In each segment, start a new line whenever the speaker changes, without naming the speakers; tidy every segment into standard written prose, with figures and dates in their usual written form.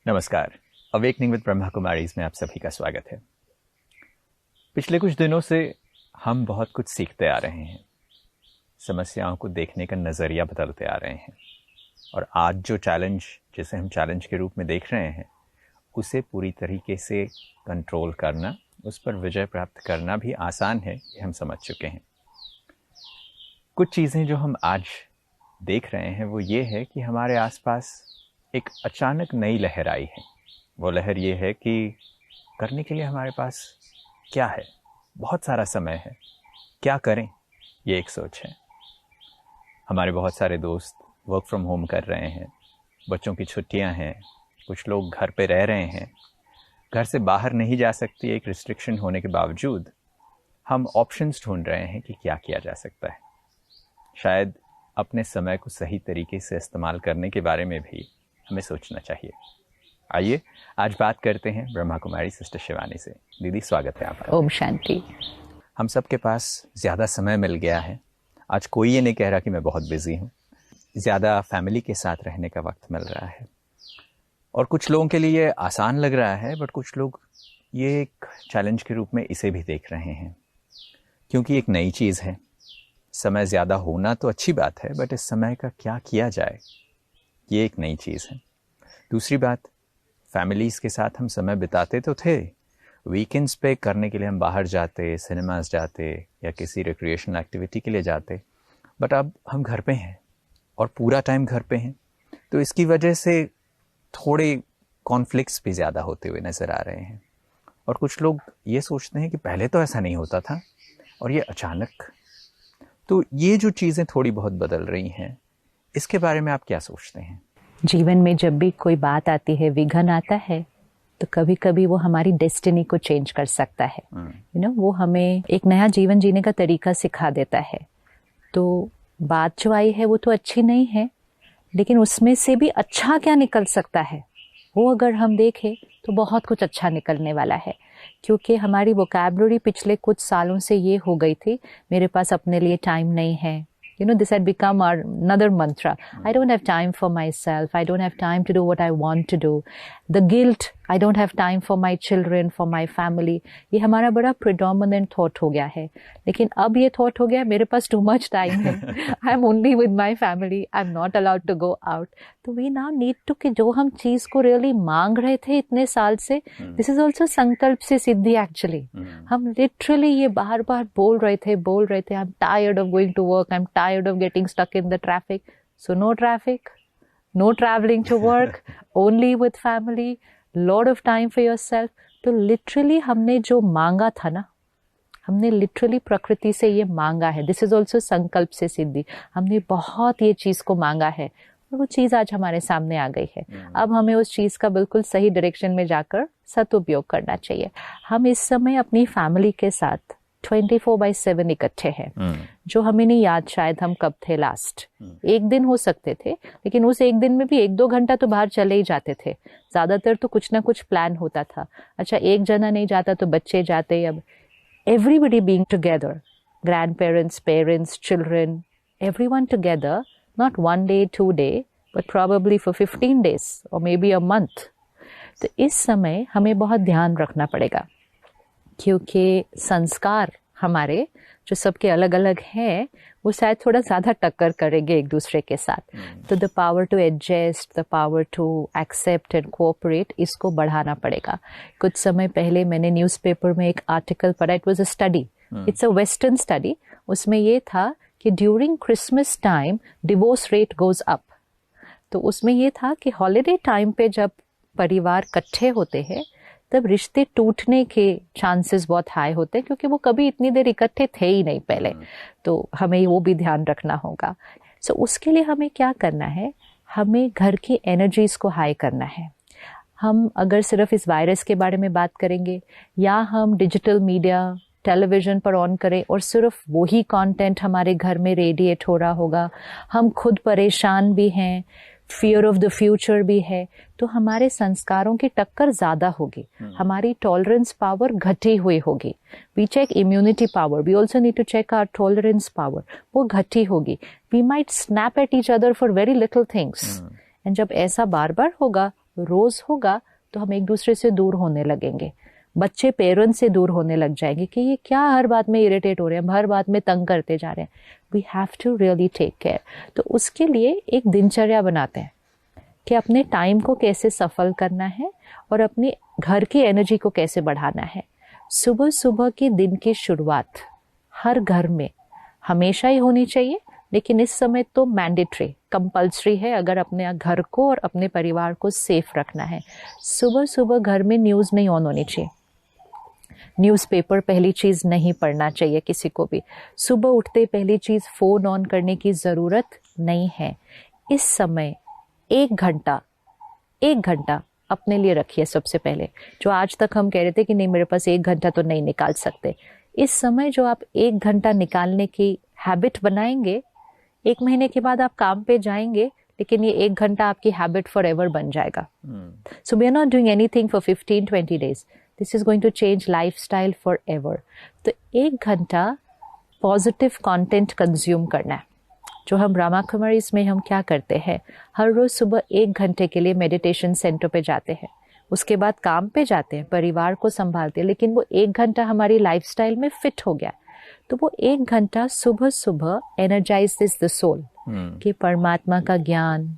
नमस्कार। Awakening with Brahma Kumaris में आप सभी का स्वागत है। पिछले कुछ दिनों से हम बहुत कुछ सीखते आ रहे हैं, समस्याओं को देखने का नज़रिया बदलते आ रहे हैं और आज जो चैलेंज, जिसे हम चैलेंज के रूप में देख रहे हैं, उसे पूरी तरीके से कंट्रोल करना, उस पर विजय प्राप्त करना भी आसान है, ये हम समझ चुके हैं। कुछ चीज़ें जो हम आज देख रहे हैं वो ये है कि हमारे आसपास एक अचानक नई लहर आई है। वो लहर ये है कि करने के लिए हमारे पास क्या है, बहुत सारा समय है, क्या करें, ये एक सोच है। हमारे बहुत सारे दोस्त वर्क फ्रॉम होम कर रहे हैं, बच्चों की छुट्टियां हैं, कुछ लोग घर पे रह रहे हैं, घर से बाहर नहीं जा सकती एक रिस्ट्रिक्शन होने के बावजूद हम ऑप्शंस ढूंढ रहे हैं कि क्या किया जा सकता है। शायद अपने समय को सही तरीके से इस्तेमाल करने के बारे में भी हमें सोचना चाहिए। आइए आज बात करते हैं ब्रह्मा कुमारी सिस्टर शिवानी से। दीदी, स्वागत है आपका।
ओम शांति।
हम सब के पास ज़्यादा समय मिल गया है। आज कोई ये नहीं कह रहा कि मैं बहुत बिजी हूँ। ज़्यादा फैमिली के साथ रहने का वक्त मिल रहा है और कुछ लोगों के लिए आसान लग रहा है, बट कुछ लोग ये एक चैलेंज के रूप में इसे भी देख रहे हैं, क्योंकि एक नई चीज़ है। समय ज़्यादा होना तो अच्छी बात है, बट इस समय का क्या किया जाए, ये एक नई चीज़ है। दूसरी बात, फैमिलीज़ के साथ हम समय बिताते तो थे, वीकेंड्स पे करने के लिए हम बाहर जाते, सिनेमाज जाते या किसी रिक्रिएशनल एक्टिविटी के लिए जाते, बट अब हम घर पे हैं और पूरा टाइम घर पे हैं, तो इसकी वजह से थोड़े कॉन्फ्लिक्ट्स भी ज़्यादा होते हुए नज़र आ रहे हैं। और कुछ लोग ये सोचते हैं कि पहले तो ऐसा नहीं होता था और ये अचानक। तो ये जो चीज़ें थोड़ी बहुत बदल रही हैं, इसके बारे में आप क्या सोचते हैं?
जीवन में जब भी कोई बात आती है, विघ्न आता है, तो कभी कभी वो हमारी डेस्टिनी को चेंज कर सकता है। वो हमें एक नया जीवन जीने का तरीका सिखा देता है। तो बात जो आई है वो तो अच्छी नहीं है, लेकिन उसमें से भी अच्छा क्या निकल सकता है, वो अगर हम देखें तो बहुत कुछ अच्छा निकलने वाला है। क्योंकि हमारी वोकैबुलरी पिछले कुछ सालों से ये हो गई थी, मेरे पास अपने लिए टाइम नहीं है। This had become our another mantra. I don't have time for myself. I don't have time to do what I want to do. The guilt, I don't have time for my children, for my family. ये हमारा बड़ा predominant thought हो गया है। लेकिन अब ये thought हो गया, मेरे पास too much time है। I'm only with my family. I'm not allowed to go out. तो we now need to कि जो हम चीज़ को really मांग रहे थे इतने साल से, this is also संकल्प से सिद्धि actually। हम literally ये बार बार बोल रहे थे, I'm tired of going to work, I'm tired of getting stuck in the traffic. So no traffic, no traveling to work, only with family, lot of time for yourself. तो literally हमने जो मांगा था ना, हमने literally प्रकृति से ये मांगा है। This is also संकल्प से सिद्धि। हमने बहुत ये चीज़ को मांगा है और वो चीज़ आज हमारे सामने आ गई है। अब हमें उस चीज़ का बिल्कुल सही डायरेक्शन में जाकर सदुपयोग करना चाहिए। हम इस समय अपनी फैमिली के साथ 24/7 इकट्ठे हैं, जो हमें नहीं याद शायद हम कब थे लास्ट। एक दिन हो सकते थे, लेकिन उस एक दिन में भी 1-2 घंटा तो बाहर चले ही जाते थे। ज्यादातर तो कुछ ना कुछ प्लान होता था। अच्छा, एक जना नहीं जाता तो बच्चे जाते। अब everybody being together, grand parents, parents, children, everyone together, not 1 day 2 day, but probably for 15 days or maybe a month। तो इस समय हमें बहुत ध्यान रखना पड़ेगा, क्योंकि संस्कार हमारे जो सबके अलग अलग हैं, वो शायद थोड़ा ज़्यादा टक्कर करेंगे एक दूसरे के साथ। तो the power to adjust, the power to accept and cooperate, इसको बढ़ाना पड़ेगा। कुछ समय पहले मैंने न्यूज़पेपर में एक आर्टिकल पढ़ा। It was a study, it's a western study. उसमें ये था कि during Christmas time divorce rate goes up. तो उसमें ये था कि हॉलीडे टाइम पे जब परिवार इकट्ठे होते हैं, तब रिश्ते टूटने के चांसेस बहुत हाई होते हैं, क्योंकि वो कभी इतनी देर इकट्ठे थे ही नहीं पहले। तो हमें वो भी ध्यान रखना होगा। सो उसके लिए हमें क्या करना है, हमें घर की एनर्जीज को हाई करना है। हम अगर सिर्फ इस वायरस के बारे में बात करेंगे, या हम डिजिटल मीडिया टेलीविज़न पर ऑन करें और सिर्फ वही कंटेंट हमारे घर में रेडिएट हो रहा होगा, हम खुद परेशान भी हैं, फियर ऑफ द फ्यूचर भी है, तो हमारे संस्कारों की टक्कर ज़्यादा होगी, हमारी टॉलरेंस पावर घटी हुई होगी। We check immunity power, we also need to check our tolerance power, वो घटी होगी। We might snap at each other for very little things, and जब ऐसा बार बार होगा रोज होगा तो हम एक दूसरे से दूर होने लगेंगे। बच्चे पेरेंट्स से दूर होने लग जाएंगे कि ये क्या हर बात में इरिटेट हो रहे हैं, हर बात में तंग करते जा रहे हैं। We have to really take care. तो उसके लिए एक दिनचर्या बनाते हैं कि अपने टाइम को कैसे सफल करना है और अपनी घर की एनर्जी को कैसे बढ़ाना है। सुबह सुबह की दिन की शुरुआत हर घर में हमेशा ही होनी चाहिए, लेकिन इस समय तो मैंडेटरी, कंपल्सरी है अगर अपने घर को और अपने परिवार को सेफ रखना है। सुबह सुबह घर में न्यूज़ नहीं ऑन होनी चाहिए। न्यूज़पेपर पहली चीज़ नहीं पढ़ना चाहिए किसी को भी। सुबह उठते पहली चीज़ फ़ोन ऑन करने की ज़रूरत नहीं है। इस समय एक घंटा अपने लिए रखिए सबसे पहले। जो आज तक हम कह रहे थे कि नहीं मेरे पास एक घंटा तो नहीं निकाल सकते, इस समय जो आप एक घंटा निकालने की हैबिट बनाएंगे, 1 महीने के बाद आप काम पे जाएंगे, लेकिन ये 1 घंटा आपकी हैबिट फॉर एवर बन जाएगा। So we are not doing anything for 15-20 days. This is going to change lifestyle forever. तो 1 घंटा पॉजिटिव कंटेंट कंज्यूम करना है। जो हम ब्रह्मा कुमारीज में हम क्या करते हैं, हर रोज सुबह 1 घंटे के लिए मेडिटेशन सेंटर पे जाते हैं, उसके बाद काम पे जाते हैं, परिवार को संभालते हैं, लेकिन वो 1 घंटा हमारी लाइफस्टाइल में फिट हो गया। तो वो 1 घंटा सुबह सुबह एनर्जाइजेस द सोल कि परमात्मा का ज्ञान,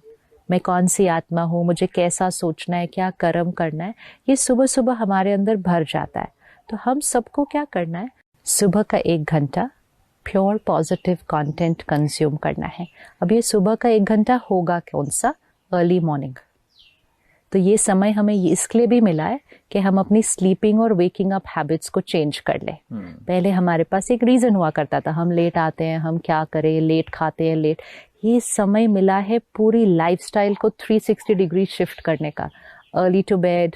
मैं कौन सी आत्मा हूँ, मुझे कैसा सोचना है, क्या कर्म करना है, ये सुबह सुबह हमारे अंदर भर जाता है। तो हम सबको क्या करना है, सुबह का 1 घंटा प्योर पॉजिटिव कंटेंट कंज्यूम करना है। अब ये सुबह का 1 घंटा होगा कौन सा, अर्ली मॉर्निंग। तो ये समय हमें इसलिए भी मिला है कि हम अपनी स्लीपिंग और वेकिंग अप हैबिट्स को चेंज कर लें। पहले हमारे पास एक रीजन हुआ करता था, हम लेट आते हैं, हम क्या करें, लेट खाते हैं, लेट। ये समय मिला है पूरी लाइफस्टाइल को 360 डिग्री शिफ्ट करने का। Early to bed,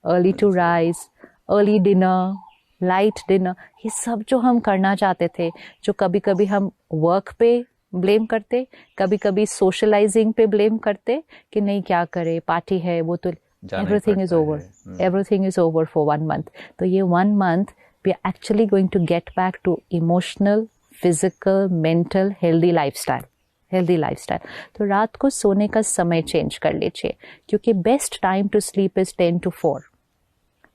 early to rise, early dinner, light dinner, ये सब जो हम करना चाहते थे, जो कभी कभी हम वर्क पे ब्लेम करते, कभी कभी सोशलाइजिंग पे ब्लेम करते कि नहीं क्या करे, पार्टी है, वो तो everything is over, everything is over for 1 month। तो ये 1 month we are actually going to get back to emotional, physical, mental healthy lifestyle. तो रात को सोने का समय चेंज कर लीजिए, क्योंकि best time to sleep is 10 to 4,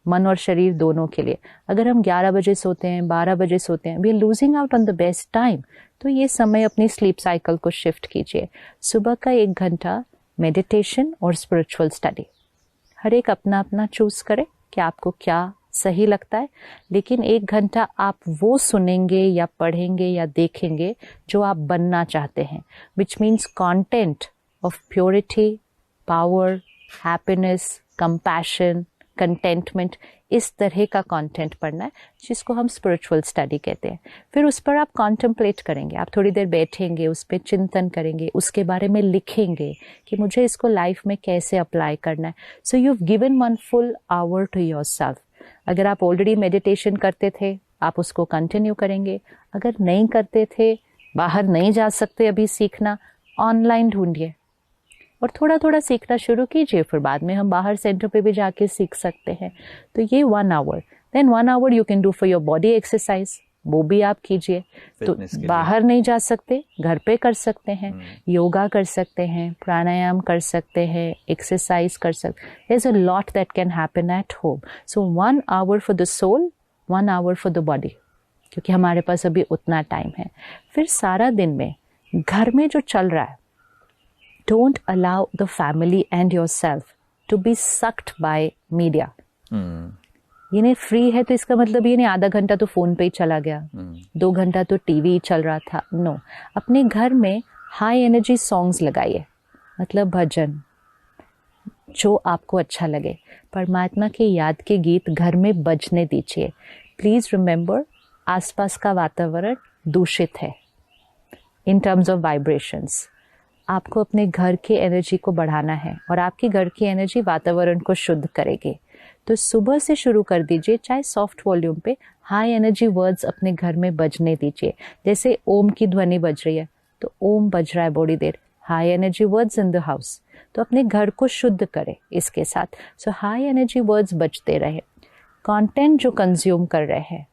मन और शरीर दोनों के लिए। अगर हम 11 बजे सोते हैं, 12 बजे सोते हैं, we are losing out on the best time. तो ये समय अपनी स्लीप साइकिल को शिफ्ट कीजिए। सुबह का 1 घंटा मेडिटेशन और स्पिरिचुअल स्टडी, हर एक अपना अपना चूज करे कि आपको क्या सही लगता है, लेकिन 1 घंटा आप वो सुनेंगे या पढ़ेंगे या देखेंगे जो आप बनना चाहते हैं, which means content of purity, power, happiness, compassion, contentment, इस तरह का कंटेंट पढ़ना है, जिसको हम स्पिरिचुअल स्टडी कहते हैं। फिर उस पर आप कॉन्टेम्पलेट करेंगे, आप थोड़ी देर बैठेंगे, उस पर चिंतन करेंगे, उसके बारे में लिखेंगे कि मुझे इसको लाइफ में कैसे अप्लाई करना है। So you have given 1 full hour to yourself. अगर आप ऑलरेडी मेडिटेशन करते थे, आप उसको कंटिन्यू करेंगे। अगर नहीं करते थे, बाहर नहीं जा सकते अभी सीखना, ऑनलाइन ढूंढिए और थोड़ा थोड़ा सीखना शुरू कीजिए। फिर बाद में हम बाहर सेंटर पे भी जाके सीख सकते हैं। तो ये 1 hour, then 1 hour you can do for your body exercise, वो भी आप कीजिए। तो बाहर नहीं जा सकते, घर पे कर सकते हैं, योगा कर सकते हैं, प्राणायाम कर सकते हैं, एक्सरसाइज कर सकते हैं। There is a lot that can happen at home. So 1 hour for the soul, 1 hour for the body, क्योंकि हमारे पास अभी उतना टाइम है। फिर सारा दिन में घर में जो चल रहा है, don't allow the family and yourself to be sucked by media. ये नहीं फ्री है तो इसका मतलब ये नहीं आधा घंटा तो फोन पे ही चला गया, 2 घंटा तो टीवी चल रहा था। नो, अपने घर में हाई एनर्जी सॉन्ग्स लगाइए, मतलब भजन, जो आपको अच्छा लगे, परमात्मा की याद के गीत घर में बजने दीजिए। प्लीज रिमेंबर, आसपास का वातावरण दूषित है इन टर्म्स ऑफ वाइब्रेशंस। आपको अपने घर की एनर्जी को बढ़ाना है और आपकी घर की एनर्जी वातावरण को शुद्ध करेगी। तो सुबह से शुरू कर दीजिए, चाहे सॉफ्ट वॉल्यूम पे हाई एनर्जी वर्ड्स अपने घर में बजने दीजिए। जैसे ओम की ध्वनि बज रही है तो ओम बज रहा है बड़ी देर, high energy words in the house. तो अपने घर को शुद्ध करें इसके साथ। सो हाई एनर्जी वर्ड्स बजते रहे। कंटेंट जो कंज्यूम कर रहे हैं,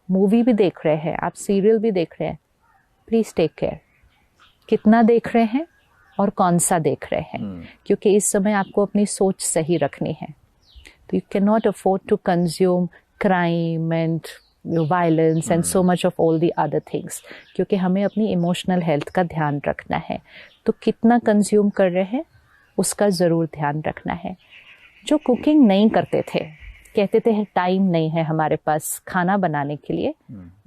मूवी भी देख रहे हैं, आप सीरियल भी देख रहे हैं, प्लीज टेक केयर, कितना देख रहे हैं और कौन सा देख रहे हैं, क्योंकि इस समय आपको अपनी सोच सही रखनी है। तो you can not afford to consume crime and violence and so much of all the other things, क्योंकि हमें अपनी इमोशनल हेल्थ का ध्यान रखना है। तो कितना कंज्यूम कर रहे हैं उसका ज़रूर ध्यान रखना है। जो कुकिंग नहीं करते थे, कहते थे टाइम नहीं है हमारे पास खाना बनाने के लिए,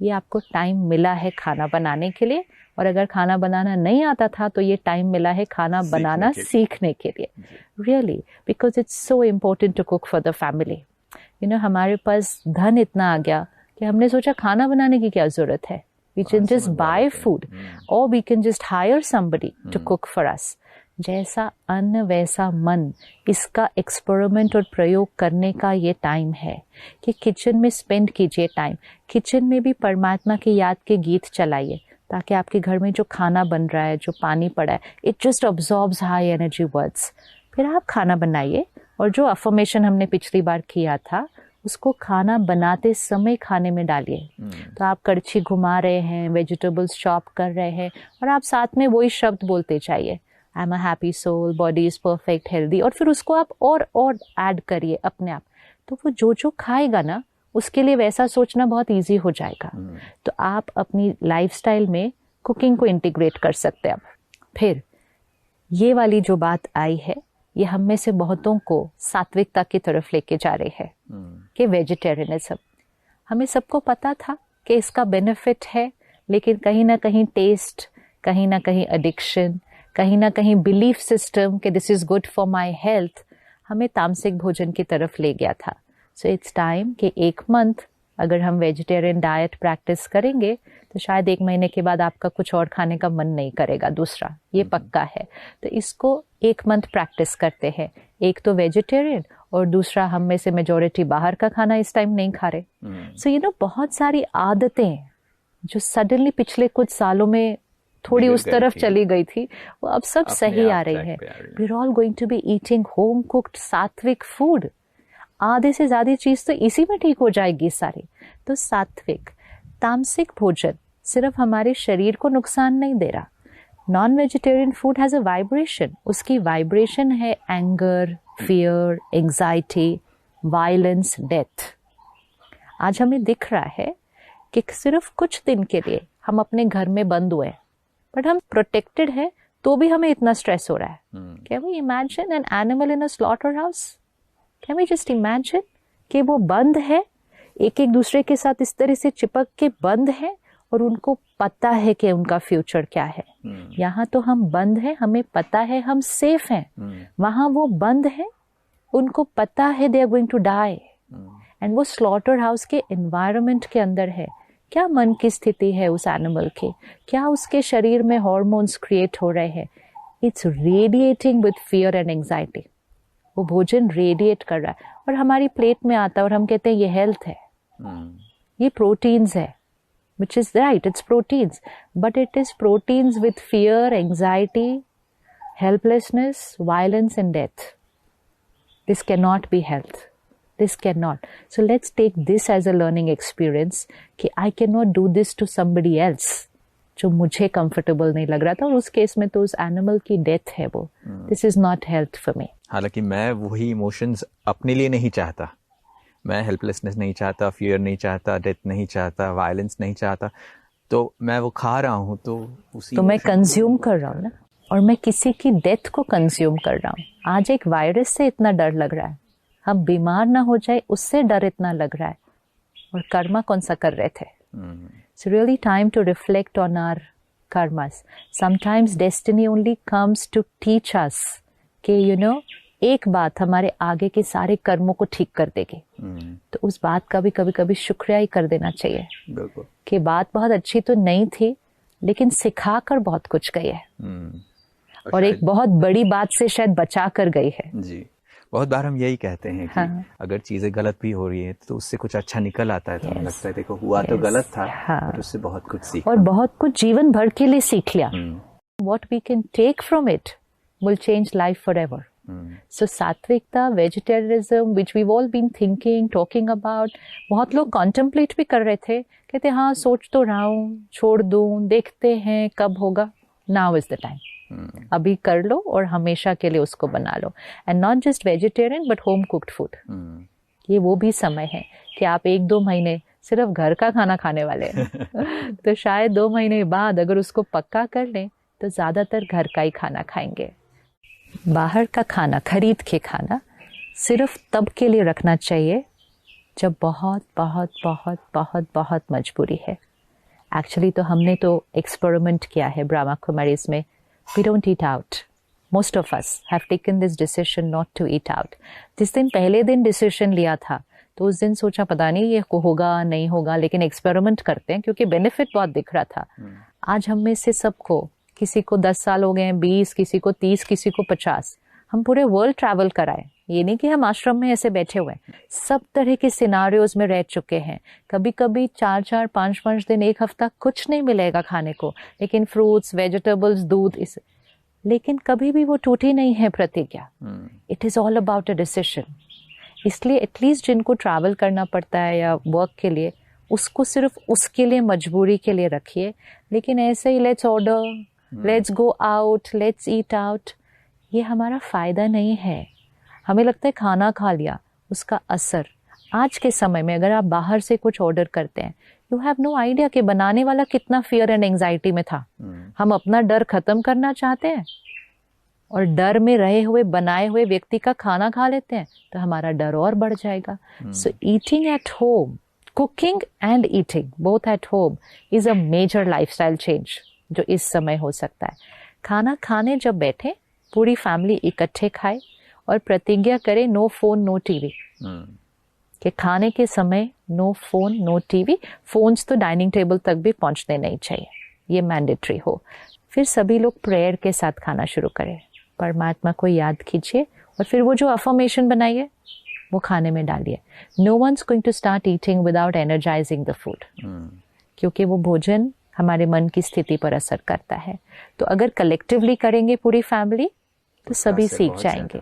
ये आपको टाइम मिला है खाना बनाने के लिए। और अगर खाना बनाना नहीं आता था तो ये टाइम मिला है खाना बनाना सीखने के लिए। Really, because it's so important to cook for the family. You know, हमारे पास धन इतना आ गया कि हमने सोचा खाना बनाने की क्या जरूरत है, we can just buy food और we can just hire somebody to cook for us. जैसा अन्न वैसा मन, इसका एक्सपेरिमेंट और प्रयोग करने का ये टाइम है कि किचन में स्पेंड कीजिए टाइम। किचन में भी परमात्मा की याद के गीत चलाइए, ताकि आपके घर में जो खाना बन रहा है, जो पानी पड़ा है, it just absorbs high energy words. फिर आप खाना बनाइए, और जो अफर्मेशन हमने पिछली बार किया था उसको खाना बनाते समय खाने में डालिए। तो आप कड़छी घुमा रहे हैं, वेजिटेबल्स चॉप कर रहे हैं, और आप साथ में वही शब्द बोलते चाहिए, I am a happy soul, body is perfect, healthy. और फिर उसको आप और ऐड करिए अपने आप। तो वो जो खाएगा ना, उसके लिए वैसा सोचना बहुत इजी हो जाएगा। तो आप अपनी लाइफस्टाइल में कुकिंग को इंटीग्रेट कर सकते हैं। अब फिर ये वाली जो बात आई है, ये हम में से बहुतों को सात्विकता की तरफ लेके जा रही है कि वेजिटेरियनिज्म। हमें सबको पता था कि इसका बेनिफिट है, लेकिन कहीं ना कहीं टेस्ट, कहीं ना कहीं एडिक्शन, कहीं ना कहीं बिलीफ सिस्टम कि this is good for my health, हमें तामसिक भोजन की तरफ ले गया था। सो इट्स टाइम कि 1 मंथ अगर हम वेजिटेरियन डाइट प्रैक्टिस करेंगे तो शायद 1 महीने के बाद आपका कुछ और खाने का मन नहीं करेगा, दूसरा ये पक्का है। तो इसको 1 मंथ प्रैक्टिस करते हैं। एक तो वेजिटेरियन, और दूसरा हम में से मेजॉरिटी बाहर का खाना इस टाइम नहीं खा रहे। सो यू नो, बहुत सारी आदतें जो सडनली पिछले कुछ सालों में थोड़ी उस तरफ चली गई थी, वो अब सब सही आ रही है। We are all going to be eating home cooked sattvic food. आधे से ज्यादा चीज तो इसी में ठीक हो जाएगी सारी। तो सात्विक, तामसिक भोजन सिर्फ हमारे शरीर को नुकसान नहीं दे रहा। Non vegetarian food has a vibration, उसकी वाइब्रेशन है anger, fear, anxiety, violence, death. आज हमें दिख रहा है कि सिर्फ कुछ दिन के लिए हम अपने घर में बंद हुए, बट हम प्रोटेक्टेड है, तो भी हमें इतना स्ट्रेस हो रहा है। Can we imagine an animal in a slaughterhouse? Can we just imagine कि वो बंद है, एक एक दूसरे के साथ इस तरह से चिपक के बंद है, और उनको पता है कि उनका फ्यूचर क्या है। यहाँ तो हम बंद है, हमें पता है हम सेफ हैं। वहां वो बंद है, उनको पता है they are going to die, and वो स्लॉटर हाउस के एनवायरनमेंट के अंदर है। क्या मन की स्थिति है उस एनिमल की, क्या उसके शरीर में हार्मोन्स क्रिएट हो रहे हैं? It's radiating with fear and anxiety. वो भोजन रेडिएट कर रहा है और हमारी प्लेट में आता है, और हम कहते हैं ये हेल्थ है, ये प्रोटीन्स है, which is right, it's proteins, but it is proteins with fear, anxiety, helplessness, violence and death. This cannot be health. This cannot. So let's take this as a learning experience कि I cannot do this to somebody else जो मुझे comfortable नहीं लग रहा था, और उस case में तो उस animal की death है वो। This is not health for me.
हालांकि मैं वही इमोशंस अपने लिए नहीं चाहता। मैं हेल्पलेसनेस नहीं चाहता, फियर नहीं चाहता, डेथ नहीं चाहता, वायलेंस नहीं चाहता, तो मैं वो खा रहा हूँ, तो उसी
तो मैं कंज्यूम कर रहा हूँ ना, और मैं किसी की डेथ को कंज्यूम कर रहा हूँ। आज एक वायरस से इतना डर लग रहा है, हम बीमार ना हो जाए उससे डर इतना लग रहा है, और कर्मा कौन सा कर रहे थे। It's really time to reflect on our karmas. Sometimes destiny only comes to teach us कि you know, एक बात हमारे आगे के सारे कर्मों को ठीक कर देगी। तो उस बात का भी कभी कभी शुक्रिया ही कर देना चाहिए कि बात बहुत अच्छी तो नहीं थी, लेकिन सिखा कर बहुत कुछ गई है, और एक बहुत बड़ी बात से शायद बचा कर गई है।
जी, बहुत बार हम यही कहते हैं कि अगर चीजें गलत भी हो रही है तो उससे कुछ अच्छा निकल आता है। तो हमें लगता है देखो हुआ तो गलत था, पर उससे बहुत कुछ सीखा,
और बहुत कुछ जीवन भर के लिए सीख लिया। What we can take from it will change life forever. So सात्विकता, vegetarianism, which we've all been thinking, talking about, बहुत लोग contemplate भी कर रहे थे, कहते हाँ सोच तो रहा हूँ, छोड़ दूँ, देखते हैं कब होगा। Now is the time. अभी कर लो और हमेशा के लिए उसको बना लो। And not just vegetarian but home cooked food. ये वो भी समय है कि आप 1-2 महीने सिर्फ घर का खाना खाने वाले हैं तो शायद 2 महीने बाद अगर उसको पक्का कर लें तो ज़्यादातर घर का ही खाना खाएंगे। बाहर का खाना, खरीद के खाना सिर्फ तब के लिए रखना चाहिए जब बहुत बहुत बहुत बहुत बहुत मजबूरी है। एक्चुअली तो हमने तो एक्सपेरिमेंट किया है ब्रह्मा कुमारीज में। We don't eat out. Most of us have taken this decision not to eat out. जिस दिन पहले दिन डिसीजन लिया था तो उस दिन सोचा पता नहीं ये होगा नहीं होगा, लेकिन एक्सपेरिमेंट करते हैं क्योंकि बेनिफिट बहुत दिख रहा था। आज हम में से सबको, किसी को 10 साल हो गए हैं, 20, किसी को 30, किसी को 50, हम पूरे वर्ल्ड ट्रैवल कराए। ये नहीं कि हम आश्रम में ऐसे बैठे हुए हैं, सब तरह के सिनारियोज में रह चुके हैं। कभी कभी 4-4, 5-5 दिन, 1 हफ्ता कुछ नहीं मिलेगा खाने को, लेकिन फ्रूट्स, वेजिटेबल्स, दूध, इस लेकिन कभी भी वो टूटी नहीं है प्रतिज्ञा। It is all about a decision. इसलिए एटलीस्ट जिनको ट्रैवल करना पड़ता है या वर्क के लिए, उसको सिर्फ उसके लिए, मजबूरी के लिए रखिए। लेकिन ऐसे ही let's order, let's go out, let's eat out, ये हमारा फायदा नहीं है। हमें लगता है खाना खा लिया, उसका असर आज के समय में अगर आप बाहर से कुछ ऑर्डर करते हैं, यू हैव नो आइडिया कि बनाने वाला कितना फियर एंड एंजाइटी में था। हम अपना डर खत्म करना चाहते हैं और डर में रहे हुए बनाए हुए व्यक्ति का खाना खा लेते हैं तो हमारा डर और बढ़ जाएगा। So eating at home, cooking and eating both at home is a major lifestyle change जो इस समय हो सकता है। खाना खाने जब बैठे पूरी फैमिली इकट्ठे खाए और प्रतिज्ञा करे नो फोन नो टीवी। कि खाने के समय no phone no TV. Phones तो डाइनिंग टेबल तक भी पहुंचने नहीं चाहिए, ये मैंडेटरी हो। फिर सभी लोग प्रेयर के साथ खाना शुरू करें, परमात्मा को याद कीजिए और फिर वो जो अफर्मेशन बनाइए वो खाने में डालिए। No one's going to start eating without energising the food, क्योंकि वो भोजन हमारे मन की स्थिति पर असर करता है। तो अगर कलेक्टिवली करेंगे पूरी फैमिली तो सभी सीख जाएंगे,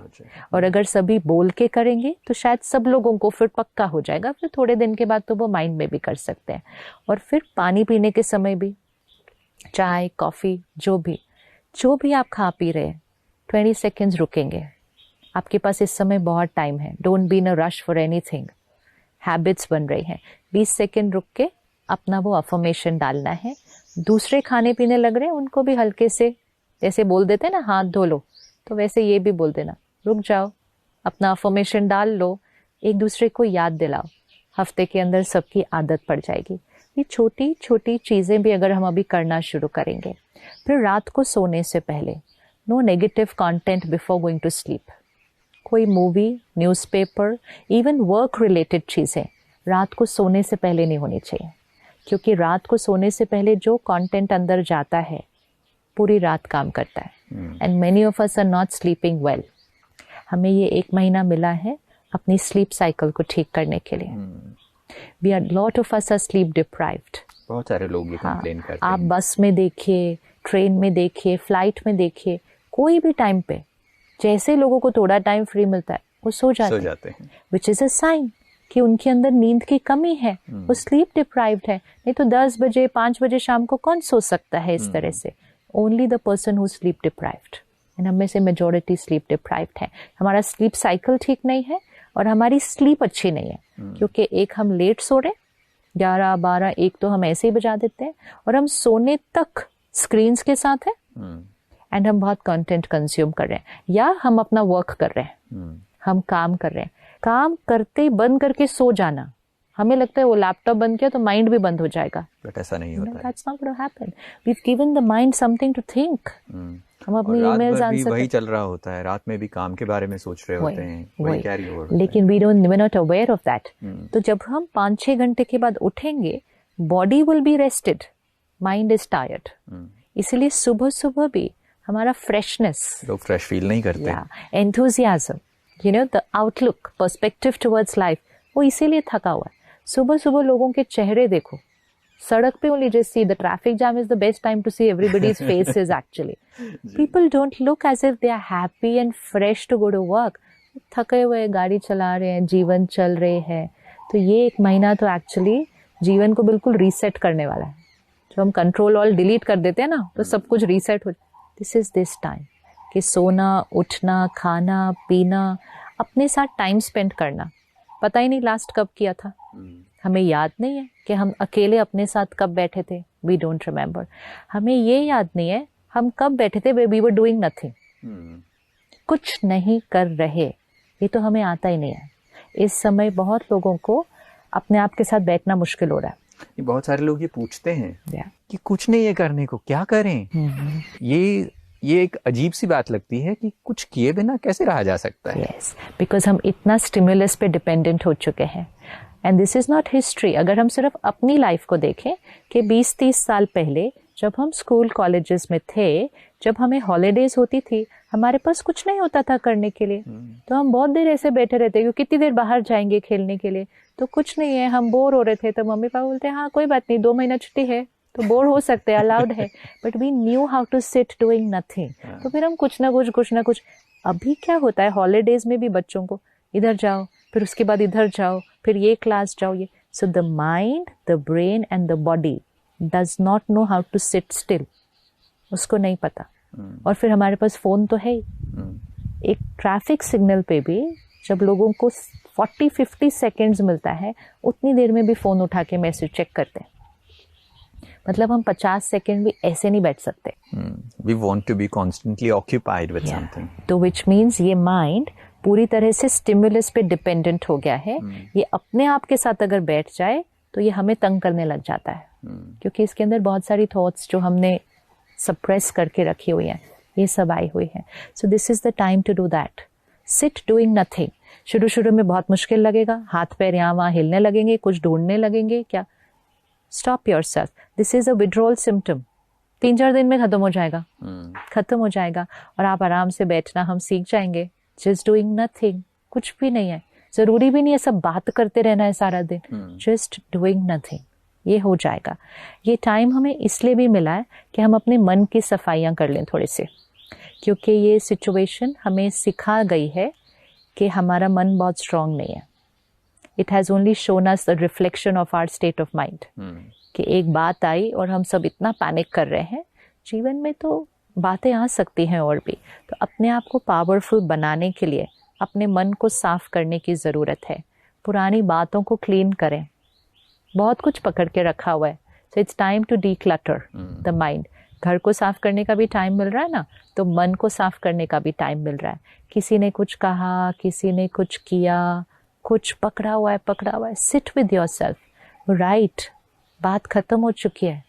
और अगर सभी बोल के करेंगे तो शायद सब लोगों को फिर पक्का हो जाएगा। फिर थोड़े दिन के बाद तो वो माइंड में भी कर सकते हैं। और फिर पानी पीने के समय भी चाय, कॉफी, जो भी आप खा पी रहे हैं, 20 सेकेंड्स रुकेंगे। आपके पास इस समय बहुत टाइम है। Don't be in a rush for anything. Habits बन रही हैं। 20 सेकेंड रुक के अपना वो अफर्मेशन डालना है। दूसरे खाने पीने लग रहे हैं उनको भी हल्के से, जैसे बोल देते हैं ना हाथ धो लो, तो वैसे ये भी बोल देना रुक जाओ, अपना अफर्मेशन डाल लो, एक दूसरे को याद दिलाओ। हफ्ते के अंदर सबकी आदत पड़ जाएगी। ये छोटी छोटी चीज़ें भी अगर हम अभी करना शुरू करेंगे। फिर रात को सोने से पहले no negative content before going to sleep. कोई movie, newspaper, even work related चीज़ें रात को सोने से पहले नहीं होनी चाहिए, क्योंकि रात को सोने से पहले जो कंटेंट अंदर जाता है पूरी रात काम करता है। And many of us are not sleeping well. हमें ये 1 महीना मिला है अपनी स्लीप साइकिल को ठीक करने के लिए। We are lot of us are sleep deprived.
बहुत सारे लोग ये कंप्लेन करते हैं।
आप बस में देखिए, ट्रेन में देखिए, फ्लाइट में देखिए, कोई भी टाइम पे जैसे लोगों को थोड़ा टाइम फ्री मिलता है वो सो जाते हैं, विच इज अ साइन कि उनके अंदर नींद की कमी है। वो स्लीप डिप्राइव्ड है। नहीं तो 10 बजे 5 बजे शाम को कौन सो सकता है इस तरह से? Only the person who sleep deprived. And हम में से मेजोरिटी स्लीप डिप्राइव्ड है। हमारा स्लीप साइकिल ठीक नहीं है और हमारी स्लीप अच्छी नहीं है, क्योंकि एक हम लेट सो रहे, 11, 12, 1 तो हम ऐसे ही बजा देते हैं, और हम सोने तक स्क्रीन्स के साथ है। एंड हम बहुत कंटेंट कंज्यूम कर रहे हैं, या हम अपना वर्क कर रहे हैं, हम काम कर रहे हैं। काम करते ही बंद करके सो जाना, हमें लगता है वो लैपटॉप बंद किया तो माइंड भी बंद हो जाएगा,
बट ऐसा नहीं होता है।
That's not going to happen. We've given the mind something to think. हम अपनी ईमेल्स आंसर
वही चल रहा होता है, रात में भी काम के बारे में सोच रहे होते हैं, वही कैरी ओवर।
लेकिन we're not aware of that. तो जब हम 5-6 घंटे के बाद उठेंगे, body will be rested, mind is tired. इसीलिए सुबह सुबह भी हमारा फ्रेशनेस,
लोग फ्रेश फील नहीं करते,
enthusiasm, the outlook, perspective towards life, वो इसीलिए थका हुआ है। सुबह सुबह लोगों के चेहरे देखो, सड़क पे only just see the traffic jam is the best time to see everybody's faces actually. People don't look as if they are happy and fresh to go to work. थके हुए गाड़ी चला रहे हैं, जीवन चल रहे हैं। तो ये 1 महीना तो एक्चुअली जीवन को बिल्कुल रीसेट करने वाला है। जो हम कंट्रोल ऑल डिलीट कर देते हैं ना, तो सब कुछ रीसेट हो, दिस इज दिस टाइम कि सोना, उठना, खाना, पीना, अपने साथ टाइम स्पेंड करना। पता ही नहीं लास्ट कब किया था, हमें याद नहीं है कि हम अकेले अपने साथ कब बैठे थे, वी डोंट रिमेम्बर। हमें ये याद नहीं है हम कब बैठे थे, वी वर डूइंग नथिंग, कुछ नहीं कर रहे, ये तो हमें आता ही नहीं है। इस समय बहुत लोगों को अपने आप के साथ बैठना मुश्किल हो रहा है।
बहुत सारे लोग ये पूछते हैं कि कुछ नहीं है करने को, क्या करें। ये एक अजीब सी बात लगती है कि कुछ किए बिना कैसे रहा जा सकता है।
यस, बिकॉज हम इतना स्टिमुलस पे डिपेंडेंट हो चुके हैं। And this is not history. अगर हम सिर्फ अपनी लाइफ को देखें कि 20-30 साल पहले जब हम स्कूल कॉलेजेस में थे, जब हमें हॉलीडेज होती थी, हमारे पास कुछ नहीं होता था करने के लिए, तो हम बहुत देर ऐसे बैठे रहते, क्योंकि कितनी देर बाहर जाएंगे खेलने के लिए, तो कुछ नहीं है, हम बोर हो रहे थे, तो मम्मी पापा बोलते हैं हाँ कोई बात नहीं, 2 महीना छुट्टी है तो बोर हो सकते हैं, अलाउड है। But we knew how to sit doing nothing. तो फिर हम कुछ ना कुछ। अभी क्या होता है, हॉलीडेज में भी बच्चों को इधर जाओ, फिर उसके बाद इधर जाओ, फिर ये क्लास जाओ, ये। So the mind, the brain and the body does not know how to sit still, उसको नहीं पता। और फिर हमारे पास फोन तो है ही। एक ट्रैफिक सिग्नल पे भी जब लोगों को 40-50 सेकेंड्स मिलता है, उतनी देर में भी फोन उठा के मैसेज चेक करते हैं। मतलब हम 50 सेकेंड भी ऐसे नहीं बैठ सकते।
We want to be constantly occupied with something.
तो which means ये माइंड पूरी तरह से स्टिमुलस पे डिपेंडेंट हो गया है। ये अपने आप के साथ अगर बैठ जाए तो ये हमें तंग करने लग जाता है, क्योंकि इसके अंदर बहुत सारी थॉट्स जो हमने सप्रेस करके रखी हुई हैं, ये सब आई हुई है। So this is the time to do that, sit doing nothing. शुरू में बहुत मुश्किल लगेगा, हाथ पैर यहाँ वहाँ हिलने लगेंगे, कुछ ढूंढने लगेंगे, क्या। Stop yourself, this is a withdrawal symptom. 3-4 दिन में खत्म हो जाएगा और आप आराम से बैठना हम सीख जाएंगे। जस्ट डूइंग नथिंग, कुछ भी नहीं है, जरूरी भी नहीं है सब बात करते रहना है सारा दिन, जस्ट डूइंग नथिंग, ये हो जाएगा। ये टाइम हमें इसलिए भी मिला है कि हम अपने मन की सफाइयाँ कर लें थोड़े से, क्योंकि ये सिचुएशन हमें सिखा गई है कि हमारा मन बहुत स्ट्रांग नहीं है। It has only shown us the reflection of our state of mind, कि एक बात आई और हम सब इतना पैनिक कर रहे हैं। जीवन में तो बातें आ सकती हैं और भी, तो अपने आप को पावरफुल बनाने के लिए अपने मन को साफ करने की ज़रूरत है। पुरानी बातों को क्लीन करें, बहुत कुछ पकड़ के रखा हुआ है। So it's time to declutter the mind. घर को साफ करने का भी टाइम मिल रहा है ना, तो मन को साफ करने का भी टाइम मिल रहा है। किसी ने कुछ कहा, किसी ने कुछ किया, कुछ पकड़ा हुआ है, सिट विद योरसेल्फ, राइट, बात खत्म हो चुकी है।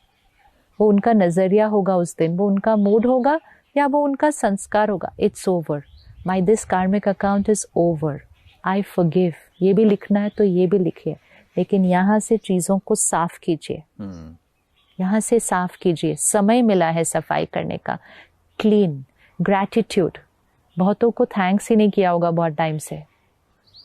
वो उनका नजरिया होगा उस दिन, वो उनका मूड होगा या वो उनका संस्कार होगा। इट्स ओवर, माई दिस कार्मिक account is over, I forgive. ये भी लिखना है तो ये भी लिखिए, लेकिन यहाँ से चीजों को साफ कीजिए, यहाँ से साफ कीजिए। समय मिला है सफाई करने का। क्लीन, ग्रैटिट्यूड, बहुतों को थैंक्स ही नहीं किया होगा बहुत टाइम से,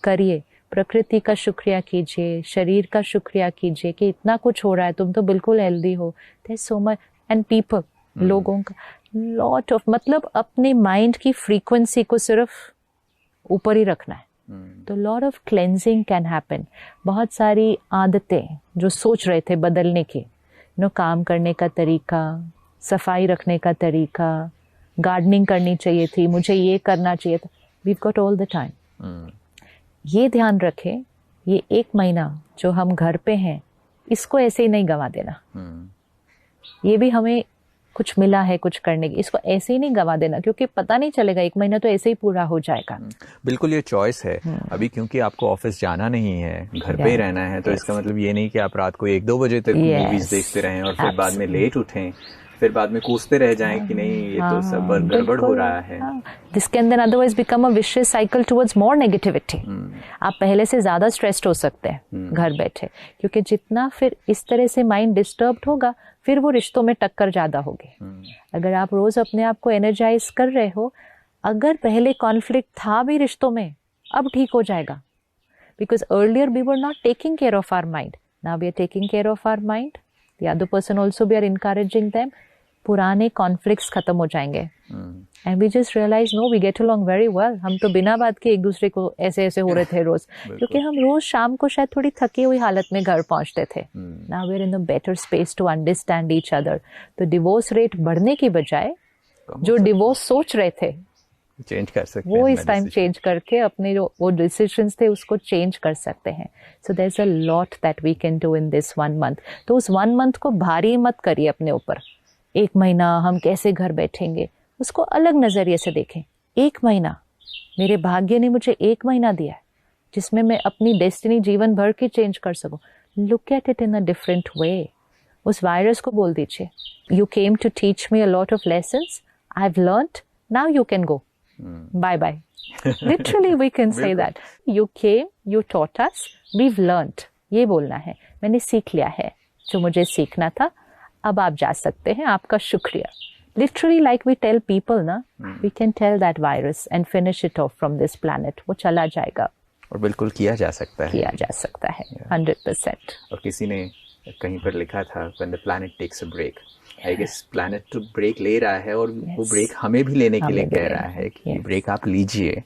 करिए। प्रकृति का शुक्रिया कीजिए, शरीर का शुक्रिया कीजिए कि इतना कुछ हो रहा है, तुम तो बिल्कुल हेल्दी हो। There so much and people, लोगों का लॉट ऑफ, मतलब अपने माइंड की फ्रीक्वेंसी को सिर्फ ऊपर ही रखना है, तो lot of cleansing can happen. बहुत सारी आदतें जो सोच रहे थे बदलने की, काम करने का तरीका, सफाई रखने का तरीका, गार्डनिंग करनी चाहिए थी, मुझे ये करना चाहिए था, we got all the time. ये ध्यान रखें, ये 1 महीना जो हम घर पे हैं, इसको ऐसे ही नहीं गंवा देना। ये भी हमें कुछ मिला है कुछ करने की, इसको ऐसे ही नहीं गंवा देना, क्योंकि पता नहीं चलेगा 1 महीना तो ऐसे ही पूरा हो जाएगा।
बिल्कुल, ये चॉइस है अभी, क्योंकि आपको ऑफिस जाना नहीं है, घर पे ही रहना है, तो इसका मतलब ये नहीं कि आप रात को 1-2 बजे तक मूवीज देखते रहें और फिर बाद में लेट उठें, फिर बाद में कोसते रह जाएं कि नहीं ये तो सब गड़बड़ हो रहा है।
This can then otherwise become a vicious cycle towards more negativity. आप पहले से ज्यादा स्ट्रेस्ड हो सकते हैं घर बैठे, क्योंकि जितना फिर इस तरह से माइंड डिस्टर्ब्ड होगा, फिर वो रिश्तों में टक्कर ज्यादा होगी। अगर आप रोज अपने आप को एनर्जाइज कर रहे हो, अगर पहले कॉन्फ्लिक्ट था भी रिश्तों में, अब ठीक हो जाएगा, because earlier we were not taking care of our mind, now we are taking care of our mind, the other person also we are encouraging them. पुराने कॉन्फ्लिक्ट्स खत्म हो जाएंगे and we just realise no, we get along very well. हम तो बिना बात के एक दूसरे को ऐसे ऐसे हो रहे थे रोज, क्योंकि हम रोज शाम को शायद थोड़ी थकी हुई हालत में घर पहुंचते थे। Now we are in a better space to understand each other. तो डिवोर्स रेट बढ़ने की बजाय जो डिवोर्स सोच रहे थे
चेंज कर सकते
वो
हैं,
इस टाइम चेंज करके अपने जो वो डिसीजंस थे उसको चेंज कर सकते हैं. So there is a lot that we can do in this 1 month. तो उस 1 मंथ को भारी मत करिए अपने ऊपर. 1 महीना हम कैसे घर बैठेंगे, उसको अलग नजरिए से देखें. 1 महीना मेरे भाग्य ने मुझे 1 महीना दिया है जिसमें मैं अपनी डेस्टिनी जीवन भर की चेंज कर सकूं. Look at it in a different way. उस वायरस को बोल दीजिए, you came to teach me a lot of lessons, I have learned, now you can go. Bye bye. Literally we can say that. You came, you taught us, we've learned. ये बोलना है, मैंने सीख लिया है जो मुझे सीखना था, अब आप जा सकते हैं, आपका शुक्रिया. Literally like we tell people ना, we can tell that virus and finish it off from this planet. वो चला जाएगा.
और बिल्कुल किया जा सकता है.
किया जा सकता है 100%.
और किसी ने कहीं पर लिखा था when the planet takes a break. I guess planet तो ब्रेक ले रहा है और वो ब्रेक हमें भी लेने के लिए कह रहा है कि ब्रेक आप लीजिए.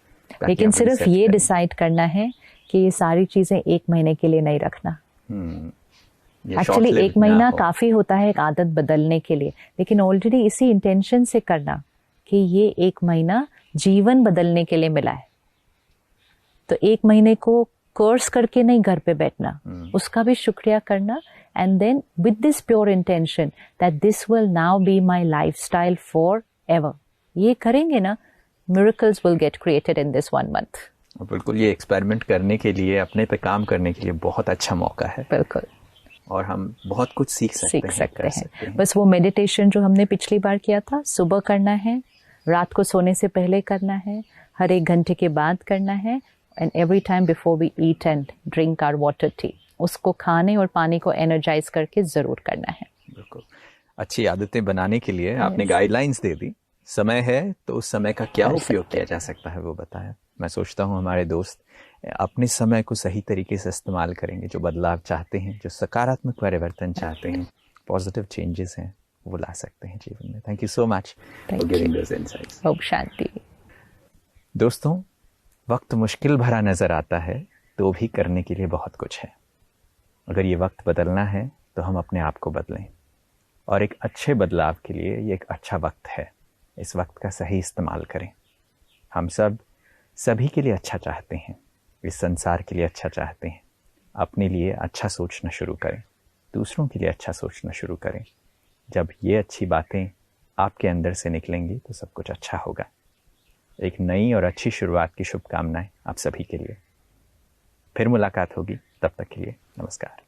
लेकिन सिर्फ ये डिसाइड करना है कि ये सारी चीजें 1 महीने के लिए नहीं रखना. एक्चुअली 1 महीना काफी होता है एक आदत बदलने के लिए, लेकिन ऑलरेडी इसी इंटेंशन से करना कि ये 1 महीना जीवन बदलने के लिए मिला है. तो 1 महीने को कोर्स करके नहीं घर पे बैठना, उसका भी शुक्रिया करना. And then with this pure intention that this will now be my lifestyle forever. ये करेंगे ना, miracles will get created in this 1 month.
बिल्कुल, ये एक्सपेरिमेंट करने के लिए, अपने पे काम करने के लिए बहुत अच्छा मौका है.
बिल्कुल.
और हम बहुत कुछ सीख सकते हैं.
बस वो मेडिटेशन जो हमने पिछली बार किया था, सुबह करना है, रात को सोने से पहले करना है, हर 1 घंटे के बाद करना है, and every time before we eat and drink our water tea. उसको खाने और पानी को एनर्जाइज करके जरूर करना है.
बिल्कुल. अच्छी आदतें बनाने के लिए आपने गाइडलाइंस दे दी. समय है तो उस समय का क्या उपयोग किया जा सकता है वो बताया. मैं सोचता हूँ हमारे दोस्त अपने समय को सही तरीके से इस्तेमाल करेंगे. जो बदलाव चाहते हैं, जो सकारात्मक परिवर्तन चाहते हैं, पॉजिटिव चेंजेस हैं, वो ला सकते हैं जीवन में. Thank you so much for giving those insights.
ओम शांति.
दोस्तों, वक्त मुश्किल भरा नजर आता है तो भी करने के लिए बहुत कुछ है. अगर ये वक्त बदलना है तो हम अपने आप को बदलें. और एक अच्छे बदलाव के लिए ये एक अच्छा वक्त है. इस वक्त का सही इस्तेमाल करें. हम सब सभी के लिए अच्छा चाहते हैं, इस संसार के लिए अच्छा चाहते हैं. अपने लिए अच्छा सोचना शुरू करें, दूसरों के लिए अच्छा सोचना शुरू करें. जब ये अच्छी बातें आपके अंदर से निकलेंगी तो सब कुछ अच्छा होगा. एक नई और अच्छी शुरुआत की शुभकामनाएं आप सभी के लिए. फिर मुलाकात होगी, तब तक के लिए नमस्कार.